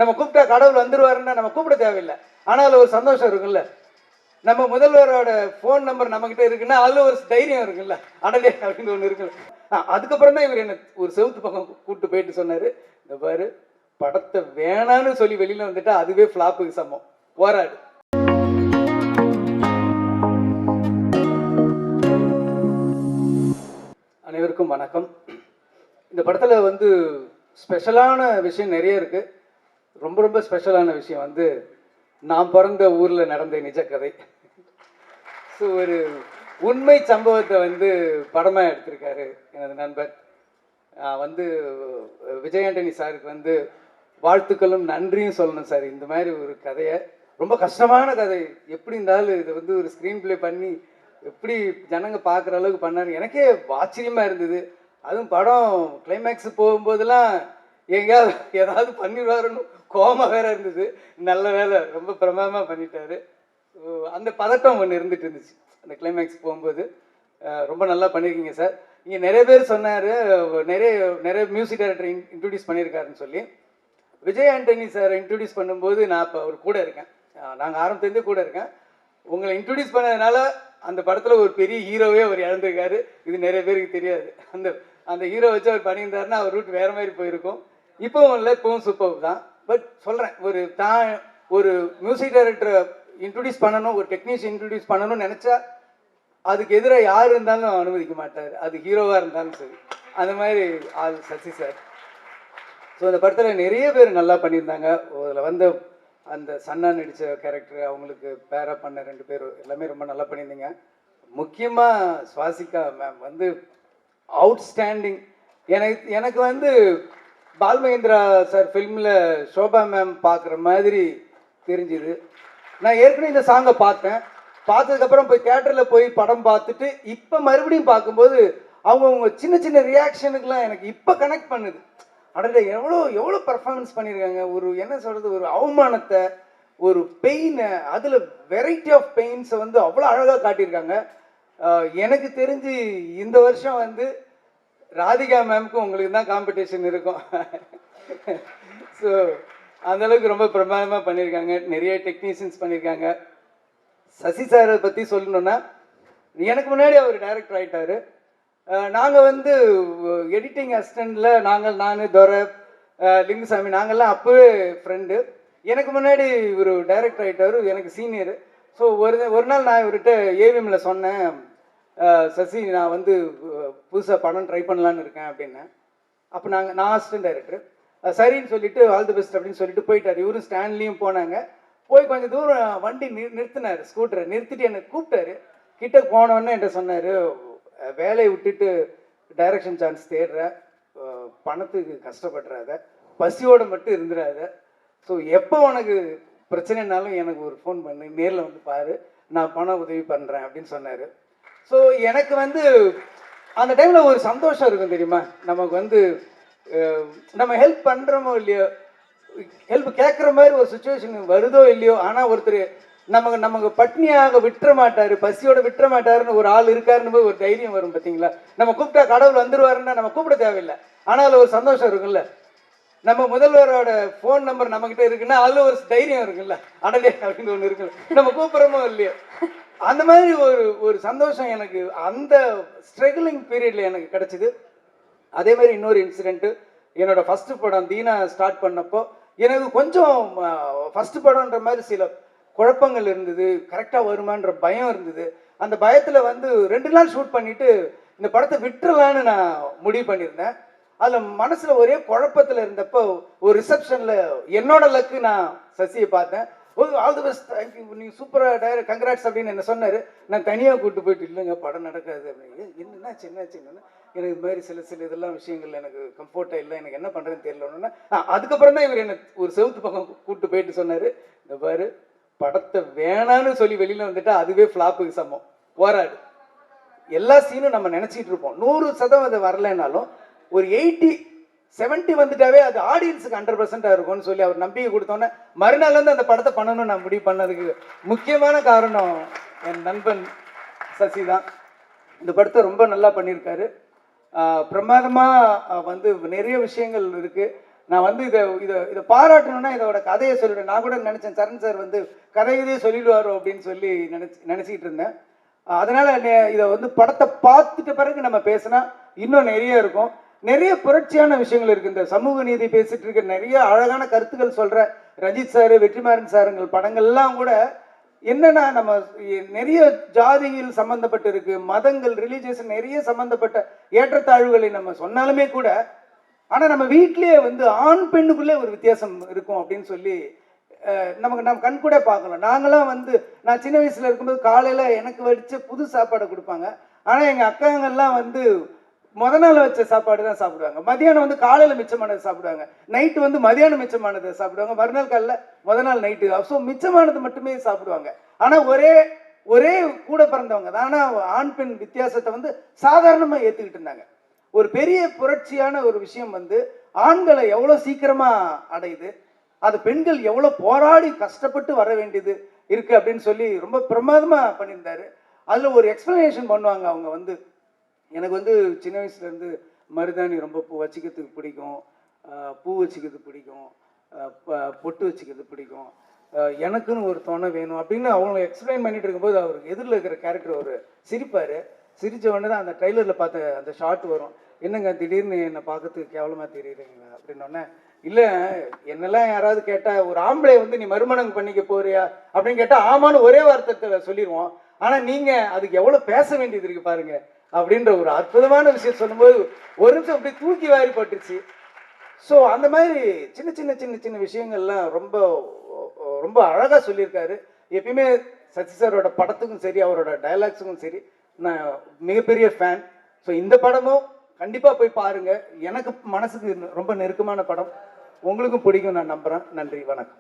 நம்ம கூப்பிட்டா கடவுள் வந்துருவாருன்னா நம்ம கூப்பிட தேவையில்லை. ஆனால் ஒரு சந்தோஷம் இருக்குல்ல. நம்ம முதல்வரோட ஃபோன் நம்பர் நம்மகிட்ட இருக்குன்னா அதில் ஒரு தைரியம் இருக்குல்ல, அடலே அப்படின்னு ஒன்று இருக்குல்ல. அதுக்கப்புறம் தான் இவர் என்ன ஒரு செவுத்து பக்கம் கூப்பிட்டு போயிட்டு சொன்னார், இந்த பாரு படத்தை வேணான்னு சொல்லி வெளியில் வந்துட்டா அதுவே ஃப்ளாப்புக்கு சமம், போராடு. அனைவருக்கும் வணக்கம். இந்த படத்தில் வந்து ஸ்பெஷலான விஷயம் நிறைய இருக்குது. ரொம்ப ரொம்ப ஸ்பெஷலான விஷயம் வந்து நான் பிறந்த ஊரில் நடந்த நிஜ கதை. ஸோ ஒரு உண்மை சம்பவத்தை வந்து படமாக எடுத்திருக்காரு எனது நண்பர். வந்து விஜய் ஆண்டனி சாருக்கு வந்து வாழ்த்துக்களும் நன்றியும் சொல்லணும் சார். இந்த மாதிரி ஒரு கதையை, ரொம்ப கஷ்டமான கதை, எப்படி இருந்தாலும் இதை வந்து ஒரு ஸ்க்ரீன் ப்ளே பண்ணி எப்படி ஜனங்க பார்க்குற அளவுக்கு பண்ணாரு, எனக்கே ஆச்சரியமாக இருந்தது. அதுவும் படம் கிளைமேக்ஸ் போகும்போதெல்லாம் எங்கேயாவது ஏதாவது பண்ணிடுவாருன்னு கோபமாக வேற இருந்தது. நல்ல வேலை, ரொம்ப பிரமாதமாக பண்ணிட்டாரு. அந்த பதட்டம் ஒன்று இருந்துட்டு இருந்துச்சு அந்த கிளைமேக்ஸ் போகும்போது. ரொம்ப நல்லா பண்ணியிருக்கீங்க சார். இங்கே நிறைய பேர் சொன்னார், நிறைய மியூசிக் டைரக்டர் இன்ட்ரடியூஸ் பண்ணியிருக்காருன்னு சொல்லி. விஜய் ஆண்டனி சார் இன்ட்ரடியூஸ் பண்ணும்போது நான் இப்போ அவர் கூட இருக்கேன். நாங்கள் ஆரம்பத்துலேருந்தே கூட இருக்கேன். உங்களை இன்ட்ரடியூஸ் பண்ணதுனால அந்த படத்தில் ஒரு பெரிய ஹீரோவே அவர் இழந்திருக்காரு. இது நிறைய பேருக்கு தெரியாது. அந்த ஹீரோ வச்சு அவர் பண்ணியிருந்தாருன்னா அவர் ரூட் வேறு மாதிரி போயிருக்கும். இப்போவும் இல்லை, இப்போவும் சூப்பர் தான். பட் சொல்கிறேன், ஒரு மியூசிக் டைரக்டரை இன்ட்ரடியூஸ் பண்ணணும், ஒரு டெக்னீஷியன் இன்ட்ரடியூஸ் பண்ணணும்னு நினச்சா அதுக்கு எதிராக யார் இருந்தாலும் அனுமதிக்க மாட்டார், அது ஹீரோவாக இருந்தாலும் சரி. அந்த மாதிரி ஆள் சசி சார். ஸோ அந்த படத்தில் நிறைய பேர் நல்லா பண்ணியிருந்தாங்க. அதில் வந்து அந்த சன்னா நடித்த கேரக்டர், அவங்களுக்கு பேரா பண்ண 2 பேர் எல்லாமே ரொம்ப நல்லா பண்ணியிருந்தீங்க. முக்கியமாக சுவாசிகா மேம் வந்து அவுட்ஸ்டாண்டிங். எனக்கு வந்து பால்மகேந்திரா சார் ஃபில்மில் ஷோபா மேம் பார்க்குற மாதிரி தெரிஞ்சுது. நான் ஏற்கனவே இந்த சாங்கை பார்த்ததுக்கப்புறம் போய் தியேட்டரில் போய் படம் பார்த்துட்டு இப்போ மறுபடியும் பார்க்கும்போது அவங்க சின்ன சின்ன ரியாக்ஷனுக்கெலாம் எனக்கு இப்போ கனெக்ட் பண்ணுது. அடடே, எவ்வளோ பர்ஃபார்மன்ஸ் பண்ணியிருக்காங்க. ஒரு என்ன சொல்கிறது, ஒரு அவமானத்தை, ஒரு பெயினை, அதில் வெரைட்டி ஆஃப் பெயின்ஸை வந்து அவ்வளோ அழகாக காட்டியிருக்காங்க. எனக்கு தெரிஞ்சு இந்த வருஷம் வந்து ராதிகா மேம்க்கும் உங்களுக்கு தான் காம்படிஷன் இருக்கும். ஸோ அந்தளவுக்கு ரொம்ப பிரமாதமாக பண்ணியிருக்காங்க. நிறைய டெக்னீஷியன்ஸ் பண்ணியிருக்காங்க. சசி சாரை பற்றி சொல்லணுன்னா, எனக்கு முன்னாடி அவர் டைரக்டர் ஆகிட்டார். நாங்கள் வந்து எடிட்டிங் அசிஸ்டண்டில் நான் துரை, லிங்குசாமி, நாங்கள்லாம் அப்போவே ஃப்ரெண்டு. எனக்கு முன்னாடி இவர் டைரக்டர் ஆகிட்டார், எனக்கு சீனியரு. ஸோ ஒரு நாள் நான் இவர்கிட்ட ஏவிஎம்மில் சொன்னேன், சசி நான் வந்து புதுசாக படம் ட்ரை பண்ணலான்னு இருக்கேன் அப்படின்னேன். அப்போ நான் அசிஸ்டன்ட் டைரக்டர். சரின்னு சொல்லிவிட்டு ஆல் தி பெஸ்ட் அப்படின்னு சொல்லிட்டு போயிட்டார். இவரும் ஸ்டாண்ட்லேயும் போனாங்க. போய் கொஞ்சம் தூரம் வண்டி நிறுத்தினார், ஸ்கூட்டரை நிறுத்திட்டு என்னை கூப்பிட்டாரு. கிட்ட போனோன்னே என்கிட்ட சொன்னார், வேலையை விட்டுட்டு டைரக்ஷன் சான்ஸ் தேடுற, பணத்துக்கு கஷ்டப்படுறாத, பசியோடு மட்டும் இருந்துடாத. ஸோ எப்போ உனக்கு பிரச்சனைனாலும் எனக்கு ஒரு ஃபோன் பண்ணு, நேரில் வந்து பாரு, நான் பண உதவி பண்ணுறேன் அப்படின்னு சொன்னார். ஸோ எனக்கு வந்து அந்த டைமில் ஒரு சந்தோஷம் இருக்கும் தெரியுமா. நமக்கு வந்து நம்ம ஹெல்ப் பண்ணுறோமோ இல்லையோ, ஹெல்ப் கேட்குற மாதிரி ஒரு சுச்சுவேஷன் வருதோ இல்லையோ, ஆனால் ஒருத்தர் நமக்கு பட்னியாக விட்டுற மாட்டார், பசியோட விட்டுற மாட்டாருன்னு ஒரு ஆள் இருக்காருன்னு போது ஒரு தைரியம் வரும் பார்த்தீங்களா. நம்ம கூப்பிட்டா கடவுள் வந்துருவாருன்னா நம்ம கூப்பிட தேவையில்லை, ஆனால் ஒரு சந்தோஷம் இருக்குல்ல. நம்ம முதல்வரோட ஃபோன் நம்பர் நம்மகிட்ட இருக்குன்னா அதில் ஒரு தைரியம் இருக்குல்ல, அடலே அப்படின்னு ஒன்று இருக்குல்ல, நம்ம கூப்பிட்றோமோ இல்லையோ. அந்த மாதிரி ஒரு சந்தோஷம் எனக்கு அந்த ஸ்ட்ரகிளிங் பீரியடில் எனக்கு கிடச்சிது. அதே மாதிரி இன்னொரு இன்சிடெண்ட்டு, என்னோடய ஃபஸ்ட்டு படம் தீனா ஸ்டார்ட் பண்ணப்போ எனக்கு கொஞ்சம் ஃபஸ்ட்டு படம்ன்ற மாதிரி சில குழப்பங்கள் இருந்தது, கரெக்டாக வருமான்ற பயம் இருந்தது. அந்த பயத்தில் வந்து 2 நாள் ஷூட் பண்ணிவிட்டு இந்த படத்தை விட்டுறலான்னு நான் முடிவு பண்ணியிருந்தேன். அதில் மனசில் ஒரே குழப்பத்தில் இருந்தப்போ ஒரு ரிசப்ஷனில் என்னோட லக்கு நான் சசியை பார்த்தேன். ஆல் தி பெஸ்ட், தேங்க்யூ, நீங்கள் சூப்பராக டைரக்ட், கங்க்ராட்ஸ் அப்படின்னு என்ன சொன்னார். நான் தனியாக கூப்பிட்டு போயிட்டு, இல்லைங்க படம் நடக்காது அப்படின்னு. என்னன்னா சின்ன எனக்கு இது மாதிரி சில இதெல்லாம் விஷயங்கள் எனக்கு கம்ஃபர்ட்டாக இல்லை, எனக்கு என்ன பண்ணுறதுன்னு தெரியலன்னா அதுக்கப்புறம் தான் இவர் என்னை ஒரு செவுத்து பக்கம் கூப்பிட்டு போயிட்டு சொன்னார், இந்த பாரு படத்தை வேணான்னு சொல்லி வெளியில் வந்துட்டா அதுவே ஃப்ளாப்புக்கு சமம், போராடு. எல்லா சீனும் நம்ம நினச்சிட்டு இருப்போம் 100% வரலைன்னாலும் ஒரு 80-70 வந்துட்டாவே அது ஆடியன்ஸுக்கு 100% இருக்கும்னு சொல்லி அவர் நம்பிக்கை கொடுத்தோன்னே மறுநாள்லேருந்து அந்த படத்தை பண்ணணும்னு நான் முடிவு பண்ணதுக்கு முக்கியமான காரணம் என் நண்பன் சசி தான். இந்த படத்தை ரொம்ப நல்லா பண்ணியிருக்காரு. பிரமாதமாக வந்து நிறைய விஷயங்கள் இருக்குது. நான் வந்து இதை இதை இதை பாராட்டணும்னா இதோட கதையை சொல்லிவிடுவேன். நான் கூட நினச்சேன் சரண் சார் வந்து கதையதே சொல்லிடுவாரோ அப்படின்னு சொல்லி நினச்சிக்கிட்டு இருந்தேன். அதனால் இதை வந்து படத்தை பார்த்துட்ட பிறகு நம்ம பேசினா இன்னும் நிறைய இருக்கும். நிறைய புரட்சியான விஷயங்கள் இருக்குது. இந்த சமூக நீதி பேசிகிட்டு இருக்க நிறைய அழகான கருத்துக்கள் சொல்கிற ரஞ்சித் சார், வெற்றிமாறன் சாருங்கள் படங்கள்லாம் கூட என்னன்னா நம்ம நிறைய ஜாதியில் சம்மந்தப்பட்டு இருக்கு, மதங்கள், ரிலீஜியஸ் நிறைய சம்மந்தப்பட்ட ஏற்றத்தாழ்வுகளை நம்ம சொன்னாலுமே கூட, ஆனால் நம்ம வீட்டிலேயே வந்து ஆண் பெண்ணுக்குள்ளே ஒரு வித்தியாசம் இருக்கும் அப்படின்னு சொல்லி நம்ம கண் கூட பார்க்கலாம். நாங்களாம் வந்து நான் சின்ன வயசில் இருக்கும்போது காலையில் எனக்கு வடித்த புது சாப்பாடை கொடுப்பாங்க. ஆனால் எங்கள் அக்காங்கள்லாம் வந்து நாள் வச்ச சாப்பாடு தான் சாப்பிடுவாங்க. மதியானம் வந்து காலையில் மிச்சமானதை சாப்பிடுவாங்க, நைட்டு வந்து மதியானம் மிச்சமானதை சாப்பிடுவாங்க, மறுநாள் காலையில் நாள் நைட்டு. ஸோ மிச்சமானது மட்டுமே சாப்பிடுவாங்க. ஆனால் ஒரே கூட பிறந்தவங்க தான். ஆனால் ஆண் பெண் வித்தியாசத்தை வந்து சாதாரணமாக ஏற்றுக்கிட்டு இருந்தாங்க. ஒரு பெரிய புரட்சியான ஒரு விஷயம் வந்து ஆண்களை எவ்வளோ சீக்கிரமாக அடையுது, அது பெண்கள் எவ்வளோ போராடி கஷ்டப்பட்டு வர வேண்டியது இருக்குது அப்படின்னு சொல்லி ரொம்ப பிரமாதமாக பண்ணியிருந்தாரு. அதில் ஒரு எக்ஸ்ப்ளனேஷன் பண்ணுவாங்க அவங்க வந்து, எனக்கு வந்து சின்ன வயசுலேருந்து மருதாணி ரொம்ப வச்சுக்கிறதுக்கு பிடிக்கும், பூ வச்சுக்கிறது பிடிக்கும், பொட்டு வச்சுக்கிறது பிடிக்கும், எனக்குன்னு ஒரு துணை வேணும் அப்படின்னு அவங்க எக்ஸ்பிளைன் பண்ணிட்டு இருக்கும்போது அவருக்கு எதிரில் இருக்கிற கேரக்டர் ஒரு சிரிப்பார். சிரித்த உடனே தான் அந்த ட்ரைலரில் பார்த்த அந்த ஷார்ட் வரும். என்னங்க திடீர்னு என்னை பார்க்கறதுக்கு கேவலமாக தெரியுறீங்களா அப்படின்னோடனே, இல்லை என்னெல்லாம் யாராவது கேட்டால் ஒரு ஆம்பளை வந்து நீ மறுமணம் பண்ணிக்க போறியா அப்படின்னு கேட்டால் ஆமான்னு ஒரே வார்த்தை சொல்லிடுவோம். ஆனால் நீங்கள் அதுக்கு எவ்வளோ பேச வேண்டியது இருக்குது பாருங்க அப்படின்ற ஒரு அற்புதமான விஷயம் சொல்லும்போது ஒரு நிமிஷம் அப்படி தூக்கி வாரி போட்டுருச்சு. ஸோ அந்த மாதிரி சின்ன சின்ன சின்ன சின்ன விஷயங்கள்லாம் ரொம்ப ரொம்ப அழகாக சொல்லியிருக்காரு. எப்பயுமே சசி சாரோட படத்துக்கும் சரி, அவரோட டைலாக்ஸுக்கும் சரி நான் மிகப்பெரிய ஃபேன். ஸோ இந்த படமும் கண்டிப்பாக போய் பாருங்கள். எனக்கு மனசுக்கு ரொம்ப நெருக்கமான படம், உங்களுக்கும் பிடிக்கும் நான் நம்புகிறேன். நன்றி, வணக்கம்.